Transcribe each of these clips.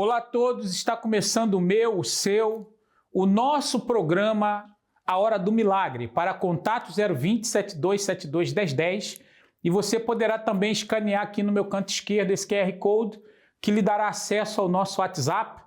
Olá a todos, está começando o meu, o seu, o nosso programa A Hora do Milagre para contato 020 7272 1010 e você poderá também escanear aqui no meu canto esquerdo esse QR Code que lhe dará acesso ao nosso WhatsApp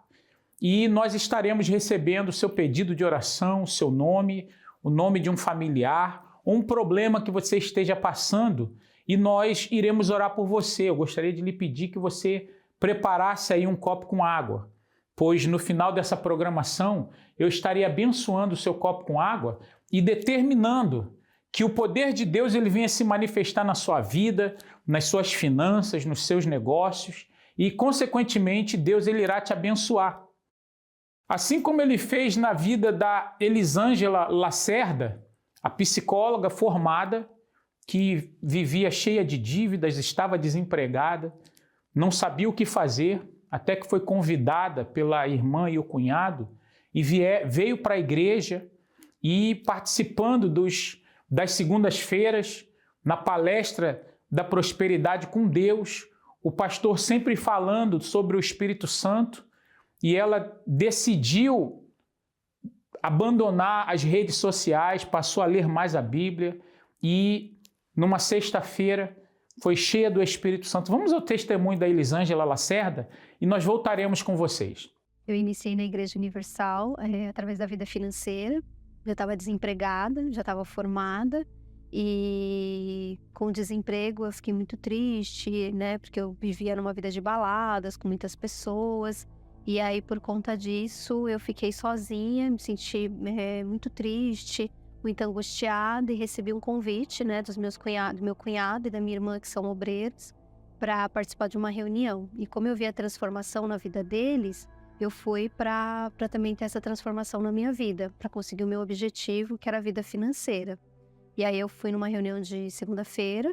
e nós estaremos recebendo o seu pedido de oração, o seu nome, o nome de um familiar, um problema que você esteja passando e nós iremos orar por você. Eu gostaria de lhe pedir que você preparasse aí um copo com água, pois no final dessa programação eu estaria abençoando o seu copo com água e determinando que o poder de Deus ele venha se manifestar na sua vida, nas suas finanças, nos seus negócios e, consequentemente, Deus ele irá te abençoar. Assim como ele fez na vida da Elisângela Lacerda, a psicóloga formada que vivia cheia de dívidas, estava desempregada, não sabia o que fazer, até que foi convidada pela irmã e o cunhado e veio para a igreja e participando das segundas-feiras, na palestra da prosperidade com Deus, o pastor sempre falando sobre o Espírito Santo e ela decidiu abandonar as redes sociais, passou a ler mais a Bíblia e numa sexta-feira foi cheia do Espírito Santo. Vamos ao testemunho da Elisângela Lacerda e nós voltaremos com vocês. Eu iniciei na Igreja Universal através da vida financeira. Já estava desempregada, já estava formada e com desemprego eu fiquei muito triste, né? Porque eu vivia numa vida de baladas com muitas pessoas e aí por conta disso eu fiquei sozinha, me senti muito triste, muito angustiada e recebi um convite, né, do meu cunhado e da minha irmã que são obreiros para participar de uma reunião. E como eu vi a transformação na vida deles, eu fui para também ter essa transformação na minha vida, para conseguir o meu objetivo, que era a vida financeira. E aí eu fui numa reunião de segunda-feira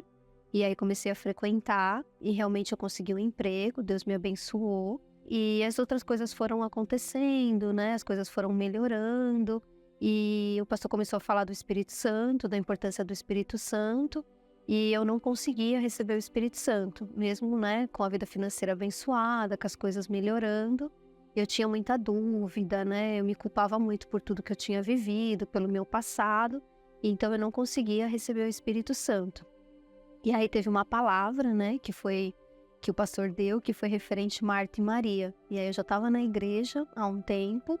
e aí comecei a frequentar e realmente eu consegui um emprego, Deus me abençoou e as outras coisas foram acontecendo, né? As coisas foram melhorando. E o pastor começou a falar do Espírito Santo, da importância do Espírito Santo, e eu não conseguia receber o Espírito Santo, mesmo, né, com a vida financeira abençoada, com as coisas melhorando. Eu tinha muita dúvida, né, eu me culpava muito por tudo que eu tinha vivido, pelo meu passado, então eu não conseguia receber o Espírito Santo. E aí teve uma palavra, né, que o pastor deu, que foi referente a Marta e Maria. E aí eu já estava na igreja há um tempo,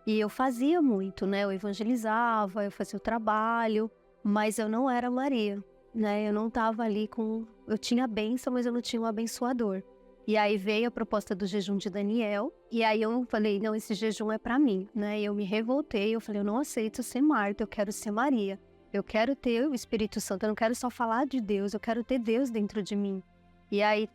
e eu fazia muito, né? Eu evangelizava, eu fazia o trabalho, mas eu não era Maria, né? Eu não estava ali eu tinha a bênção, mas eu não tinha um abençoador. E aí veio a proposta do jejum de Daniel, e aí eu falei, não, esse jejum é para mim, né? E eu me revoltei, eu falei, eu não aceito ser Marta, eu quero ser Maria. Eu quero ter o Espírito Santo, eu não quero só falar de Deus, eu quero ter Deus dentro de mim. E aí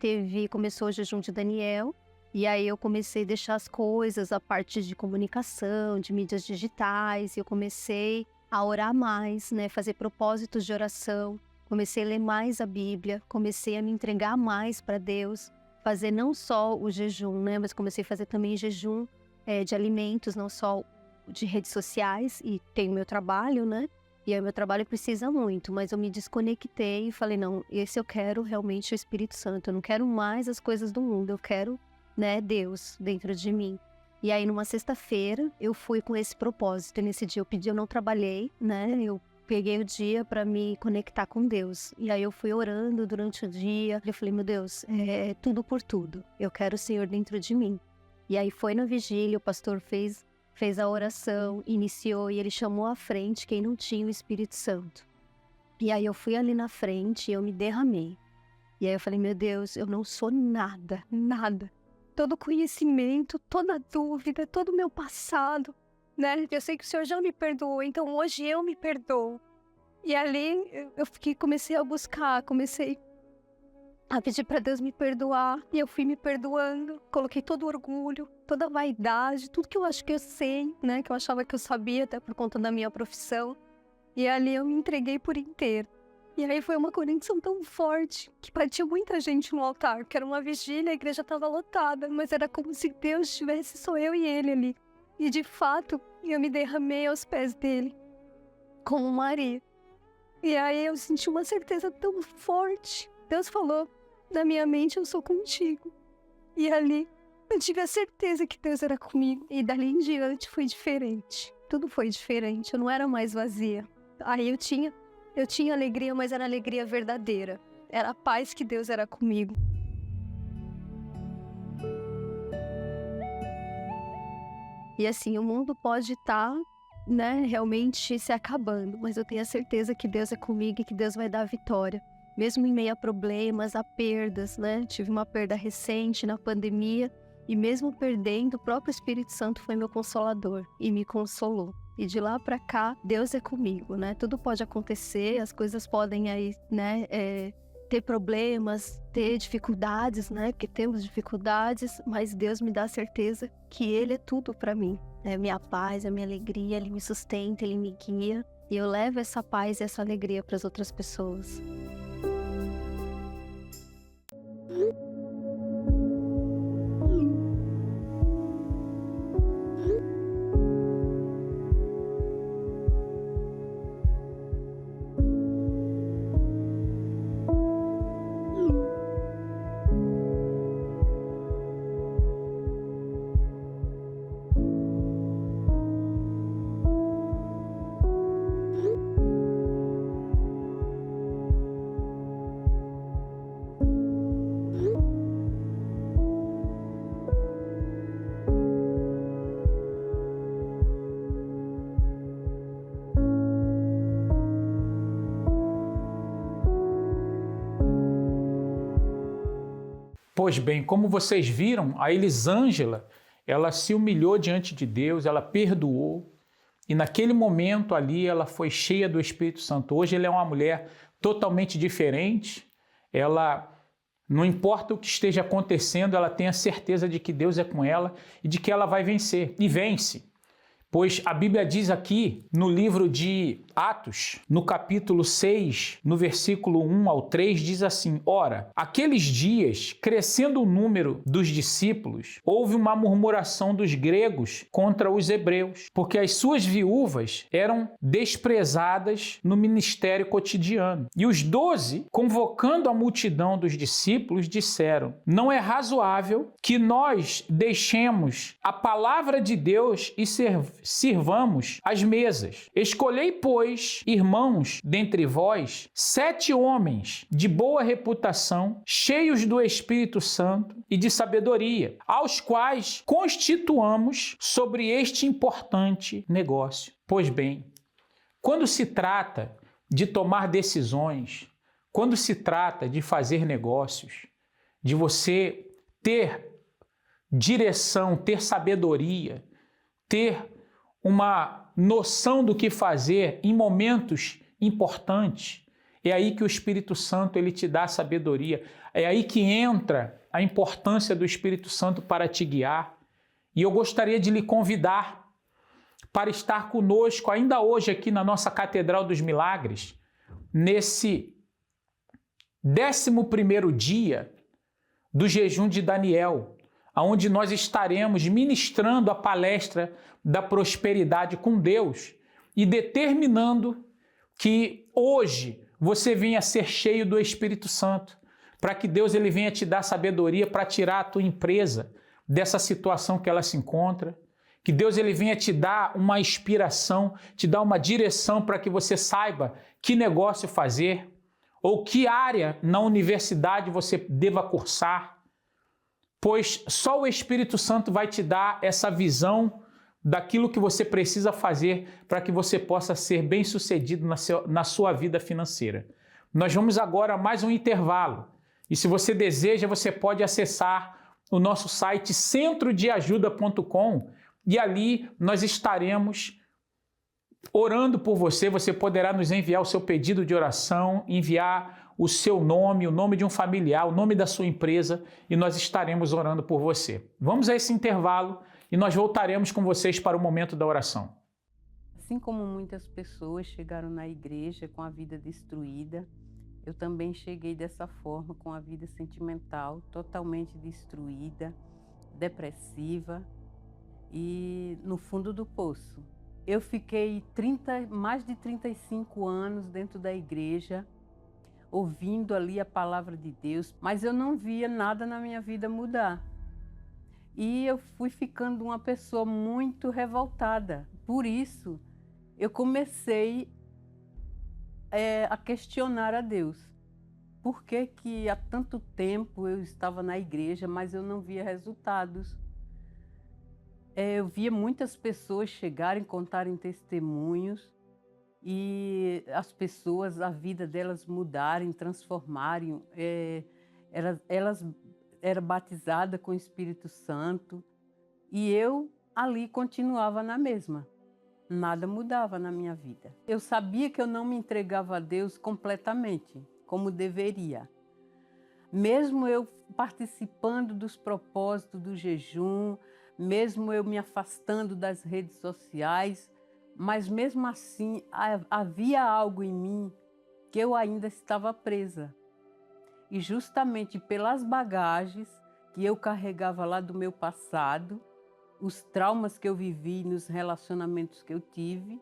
começou o jejum de Daniel, e aí eu comecei a deixar as coisas, a parte de comunicação, de mídias digitais, e eu comecei a orar mais, né, fazer propósitos de oração, comecei a ler mais a Bíblia, comecei a me entregar mais para Deus, fazer não só o jejum, né, mas comecei a fazer também jejum de alimentos, não só de redes sociais, e tenho meu trabalho, né, e aí o meu trabalho precisa muito, mas eu me desconectei e falei, não, esse eu quero realmente o Espírito Santo, eu não quero mais as coisas do mundo, eu quero, né, Deus dentro de mim. E aí numa sexta-feira eu fui com esse propósito, e nesse dia eu não trabalhei, né, eu peguei o dia para me conectar com Deus. E aí eu fui orando durante o dia, eu falei, meu Deus, é tudo por tudo, eu quero o Senhor dentro de mim. E aí foi na vigília, o pastor fez a oração, iniciou e ele chamou à frente quem não tinha o Espírito Santo. E aí eu fui ali na frente e eu me derramei. E aí eu falei, meu Deus, eu não sou nada, nada. Todo conhecimento, toda dúvida, todo o meu passado, né? Eu sei que o Senhor já me perdoou, então hoje eu me perdoo. E ali comecei a buscar, comecei a pedir para Deus me perdoar, e eu fui me perdoando, coloquei todo o orgulho, toda a vaidade, tudo que eu acho que eu sei, né, que eu achava que eu sabia, até por conta da minha profissão, e ali eu me entreguei por inteiro. E aí foi uma conexão tão forte, que batia muita gente no altar, porque era uma vigília, a igreja estava lotada, mas era como se Deus estivesse só eu e ele ali. E de fato, eu me derramei aos pés dele, como Maria. E aí eu senti uma certeza tão forte. Deus falou, na minha mente eu sou contigo. E ali Eu tive a certeza que Deus era comigo. E dali em diante foi diferente. Tudo foi diferente. Eu não era mais vazia. Aí eu tinha alegria, mas era alegria verdadeira. Era a paz que Deus era comigo. E assim, o mundo pode estar, né, realmente se acabando, mas eu tenho a certeza que Deus é comigo e que Deus vai dar a vitória. Mesmo em meio a problemas, a perdas, né? Tive uma perda recente na pandemia e mesmo perdendo, o próprio Espírito Santo foi meu consolador e me consolou. E de lá para cá, Deus é comigo, né? Tudo pode acontecer, as coisas podem aí, né, ter problemas, ter dificuldades, né? Porque temos dificuldades, mas Deus me dá a certeza que Ele é tudo para mim. É minha paz, é minha alegria, Ele me sustenta, Ele me guia. E eu levo essa paz e essa alegria para as outras pessoas. Pois bem, como vocês viram, a Elisângela, ela se humilhou diante de Deus, ela perdoou, e naquele momento ali ela foi cheia do Espírito Santo. Hoje ela é uma mulher totalmente diferente, ela, não importa o que esteja acontecendo, ela tem a certeza de que Deus é com ela e de que ela vai vencer, e vence. Pois a Bíblia diz aqui, no livro de Atos, no capítulo 6, no versículo 1 ao 3, diz assim: Ora, aqueles dias, crescendo o número dos discípulos, houve uma murmuração dos gregos contra os hebreus, porque as suas viúvas eram desprezadas no ministério cotidiano. E os 12, convocando a multidão dos discípulos, disseram: Não é razoável que nós deixemos a palavra de Deus e sirvamos as mesas. Escolhei, pois, irmãos, dentre vós, 7 homens de boa reputação, cheios do Espírito Santo e de sabedoria, aos quais constituamos sobre este importante negócio. Pois bem, quando se trata de tomar decisões, quando se trata de fazer negócios, de você ter direção, ter sabedoria, ter uma noção do que fazer em momentos importantes, é aí que o Espírito Santo ele te dá sabedoria, é aí que entra a importância do Espírito Santo para te guiar. E eu gostaria de lhe convidar para estar conosco ainda hoje aqui na nossa Catedral dos Milagres, nesse 11º dia do jejum de Daniel, onde nós estaremos ministrando a palestra da prosperidade com Deus e determinando que hoje você venha ser cheio do Espírito Santo, para que Deus ele venha te dar sabedoria para tirar a tua empresa dessa situação que ela se encontra, que Deus ele venha te dar uma inspiração, te dar uma direção para que você saiba que negócio fazer ou que área na universidade você deva cursar, pois só o Espírito Santo vai te dar essa visão daquilo que você precisa fazer para que você possa ser bem-sucedido na sua vida financeira. Nós vamos agora a mais um intervalo. E se você deseja, você pode acessar o nosso site centrodeajuda.com e ali nós estaremos orando por você. Você poderá nos enviar o seu pedido de oração, enviar o seu nome, o nome de um familiar, o nome da sua empresa e nós estaremos orando por você. Vamos a esse intervalo e nós voltaremos com vocês para o momento da oração. Assim como muitas pessoas chegaram na igreja com a vida destruída, eu também cheguei dessa forma, com a vida sentimental totalmente destruída, depressiva e no fundo do poço. Eu fiquei mais de 35 anos dentro da igreja, ouvindo ali a palavra de Deus, mas eu não via nada na minha vida mudar. E eu fui ficando uma pessoa muito revoltada. Por isso, eu comecei a questionar a Deus. Por que que há tanto tempo eu estava na igreja, mas eu não via resultados? Eu via muitas pessoas chegarem, contarem testemunhos, e as pessoas, a vida delas mudarem, transformarem. Elas eram batizadas com o Espírito Santo, e eu ali continuava na mesma. Nada mudava na minha vida. Eu sabia que eu não me entregava a Deus completamente, como deveria. Mesmo eu participando dos propósitos do jejum, mesmo eu me afastando das redes sociais, mas mesmo assim havia algo em mim que eu ainda estava presa. E justamente pelas bagagens que eu carregava lá do meu passado, os traumas que eu vivi nos relacionamentos que eu tive,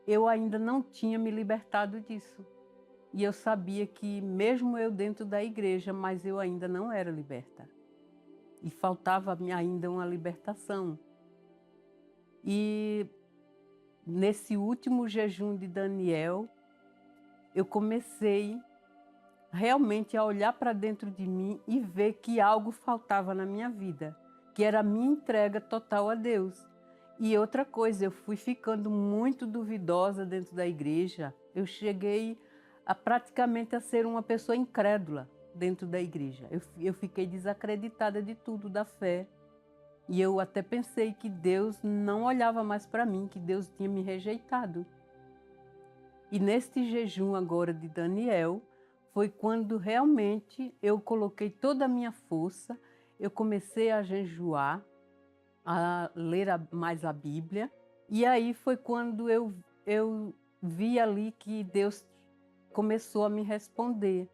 eu ainda não tinha me libertado disso. E eu sabia que mesmo eu dentro da igreja, mas eu ainda não era liberta. E faltava-me ainda uma libertação. E nesse último jejum de Daniel, eu comecei realmente a olhar para dentro de mim e ver que algo faltava na minha vida, que era a minha entrega total a Deus. E outra coisa, eu fui ficando muito duvidosa dentro da igreja. Eu cheguei praticamente a ser uma pessoa incrédula dentro da igreja. Eu fiquei desacreditada de tudo, da fé. E eu até pensei que Deus não olhava mais para mim, que Deus tinha me rejeitado. E neste jejum agora de Daniel, foi quando realmente eu coloquei toda a minha força, eu comecei a jejuar, a ler mais a Bíblia. E aí foi quando eu vi ali que Deus começou a me responder.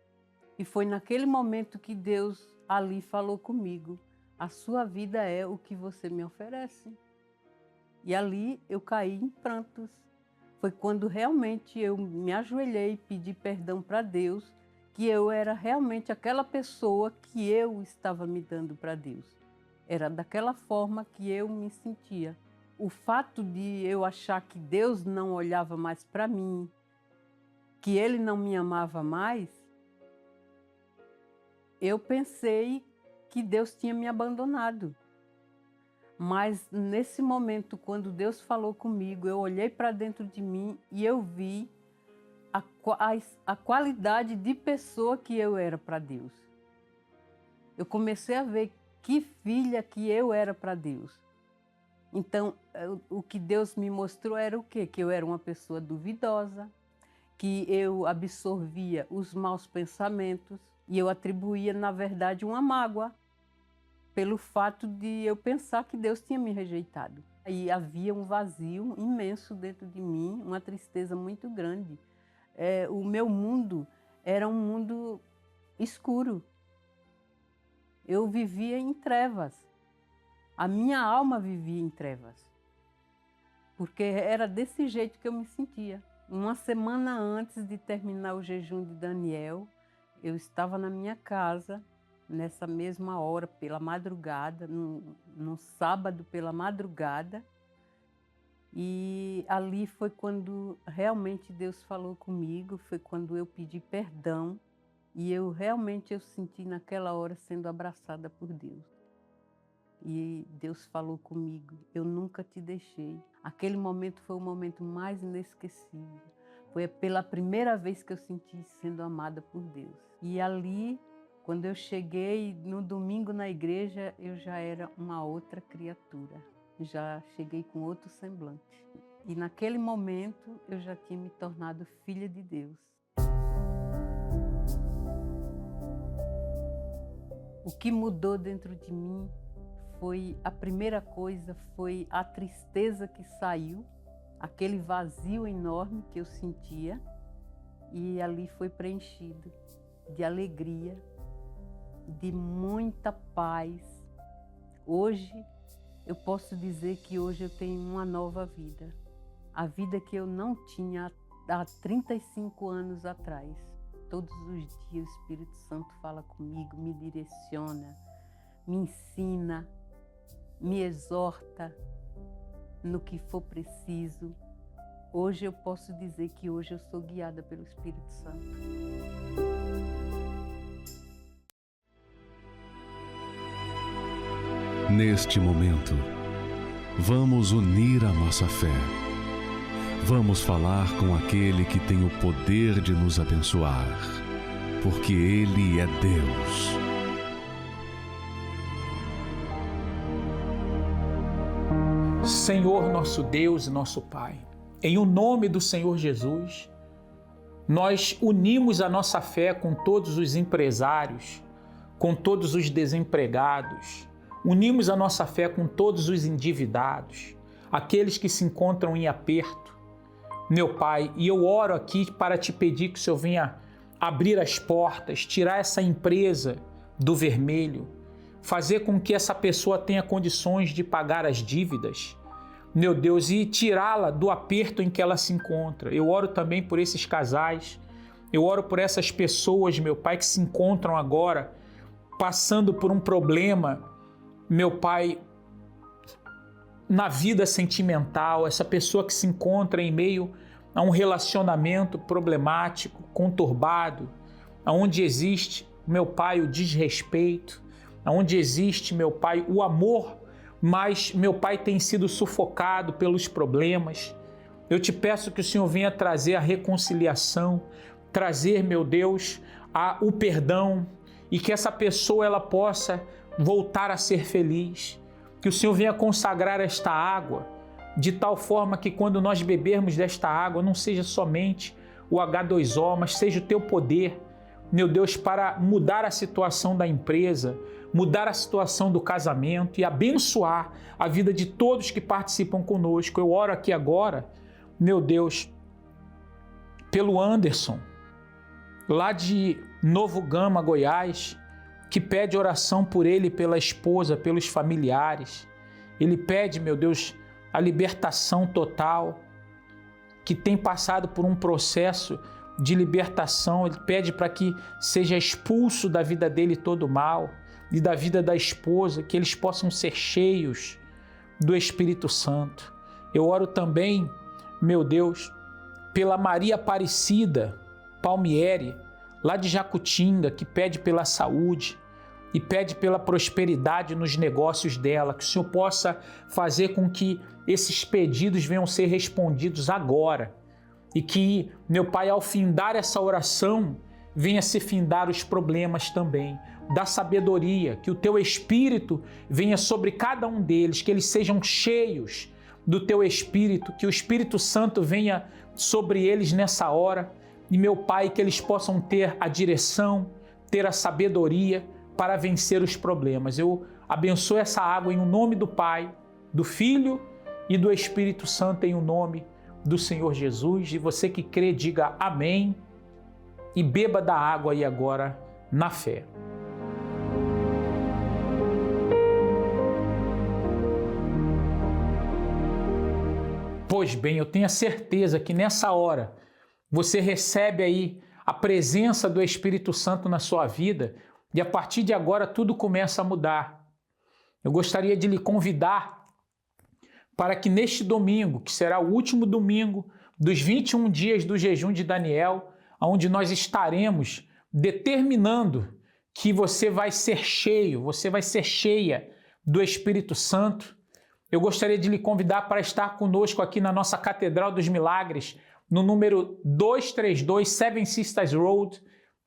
E foi naquele momento que Deus ali falou comigo: a sua vida é o que você me oferece. E ali eu caí em prantos. Foi quando realmente eu me ajoelhei e pedi perdão para Deus, que eu era realmente aquela pessoa que eu estava me dando para Deus. Era daquela forma que eu me sentia. O fato de eu achar que Deus não olhava mais para mim, que Ele não me amava mais, eu pensei que Deus tinha me abandonado. Mas nesse momento, quando Deus falou comigo, eu olhei para dentro de mim e eu vi a qualidade de pessoa que eu era para Deus. Eu comecei a ver que filha que eu era para Deus. Então, o que Deus me mostrou era o quê? Que eu era uma pessoa duvidosa, que eu absorvia os maus pensamentos e eu atribuía, na verdade, uma mágoa pelo fato de eu pensar que Deus tinha me rejeitado. E havia um vazio imenso dentro de mim, uma tristeza muito grande. O meu mundo era um mundo escuro. Eu vivia em trevas. A minha alma vivia em trevas. Porque era desse jeito que eu me sentia. Uma semana antes de terminar o jejum de Daniel, eu estava na minha casa, nessa mesma hora, pela madrugada, num sábado pela madrugada. E ali foi quando realmente Deus falou comigo, foi quando eu pedi perdão. E eu senti naquela hora sendo abraçada por Deus. E Deus falou comigo: eu nunca te deixei. Aquele momento foi o momento mais inesquecível. Foi pela primeira vez que eu senti sendo amada por Deus. E ali, quando eu cheguei no domingo na igreja, eu já era uma outra criatura. Já cheguei com outro semblante. E naquele momento eu já tinha me tornado filha de Deus. O que mudou dentro de mim foi, a primeira coisa foi a tristeza que saiu, aquele vazio enorme que eu sentia, e ali foi preenchido de alegria, de muita paz. Hoje eu posso dizer que hoje eu tenho uma nova vida, a vida que eu não tinha há 35 anos atrás. Todos os dias o Espírito Santo fala comigo, me direciona, me ensina. me exorta no que for preciso. Hoje eu posso dizer que hoje eu sou guiada pelo Espírito Santo. Neste momento, vamos unir a nossa fé. Vamos falar com aquele que tem o poder de nos abençoar, porque Ele é Deus. Senhor nosso Deus e nosso Pai, em o nome do Senhor Jesus, nós unimos a nossa fé com todos os empresários, com todos os desempregados, unimos a nossa fé com todos os endividados, aqueles que se encontram em aperto. Meu Pai, e eu oro aqui para te pedir que o Senhor venha abrir as portas, tirar essa empresa do vermelho, fazer com que essa pessoa tenha condições de pagar as dívidas, meu Deus, e tirá-la do aperto em que ela se encontra. Eu oro também por esses casais, eu oro por essas pessoas, meu Pai, que se encontram agora passando por um problema, meu Pai, na vida sentimental, essa pessoa que se encontra em meio a um relacionamento problemático, conturbado, onde existe, meu Pai, o desrespeito, onde existe, meu Pai, o amor, mas, meu Pai, tem sido sufocado pelos problemas. Eu te peço que o Senhor venha trazer a reconciliação, trazer, meu Deus, o perdão, e que essa pessoa ela possa voltar a ser feliz. Que o Senhor venha consagrar esta água, de tal forma que quando nós bebermos desta água, não seja somente o H2O, mas seja o teu poder, meu Deus, para mudar a situação da empresa, mudar a situação do casamento e abençoar a vida de todos que participam conosco. Eu oro aqui agora, meu Deus, pelo Anderson, lá de Novo Gama, Goiás, que pede oração por ele, pela esposa, pelos familiares. Ele pede, meu Deus, a libertação total, que tem passado por um processo de libertação. Ele pede para que seja expulso da vida dele todo o mal e da vida da esposa, que eles possam ser cheios do Espírito Santo. Eu oro também, meu Deus, pela Maria Aparecida Palmieri, lá de Jacutinga, que pede pela saúde e pede pela prosperidade nos negócios dela, que o Senhor possa fazer com que esses pedidos venham ser respondidos agora e que, meu Pai, ao findar essa oração, venha se findar os problemas também. Dá sabedoria, que o Teu Espírito venha sobre cada um deles, que eles sejam cheios do Teu Espírito, que o Espírito Santo venha sobre eles nessa hora e, meu Pai, que eles possam ter a direção, ter a sabedoria para vencer os problemas. Eu abençoo essa água em o nome do Pai, do Filho e do Espírito Santo, em o nome do Senhor Jesus. E você que crê, diga amém e beba da água aí agora na fé. Pois bem, eu tenho a certeza que nessa hora você recebe aí a presença do Espírito Santo na sua vida e a partir de agora tudo começa a mudar. Eu gostaria de lhe convidar para que neste domingo, que será o último domingo dos 21 dias do jejum de Daniel, onde nós estaremos determinando que você vai ser cheio, você vai ser cheia do Espírito Santo. Eu gostaria de lhe convidar para estar conosco aqui na nossa Catedral dos Milagres, no número 232 Seven Sisters Road,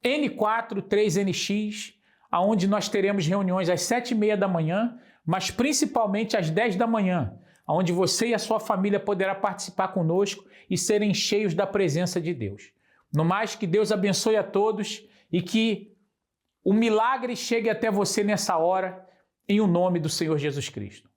N4 3NX, onde nós teremos reuniões às 7h30 da manhã, mas principalmente às 10 da manhã, onde você e a sua família poderá participar conosco e serem cheios da presença de Deus. No mais, que Deus abençoe a todos e que o milagre chegue até você nessa hora, em o nome do Senhor Jesus Cristo.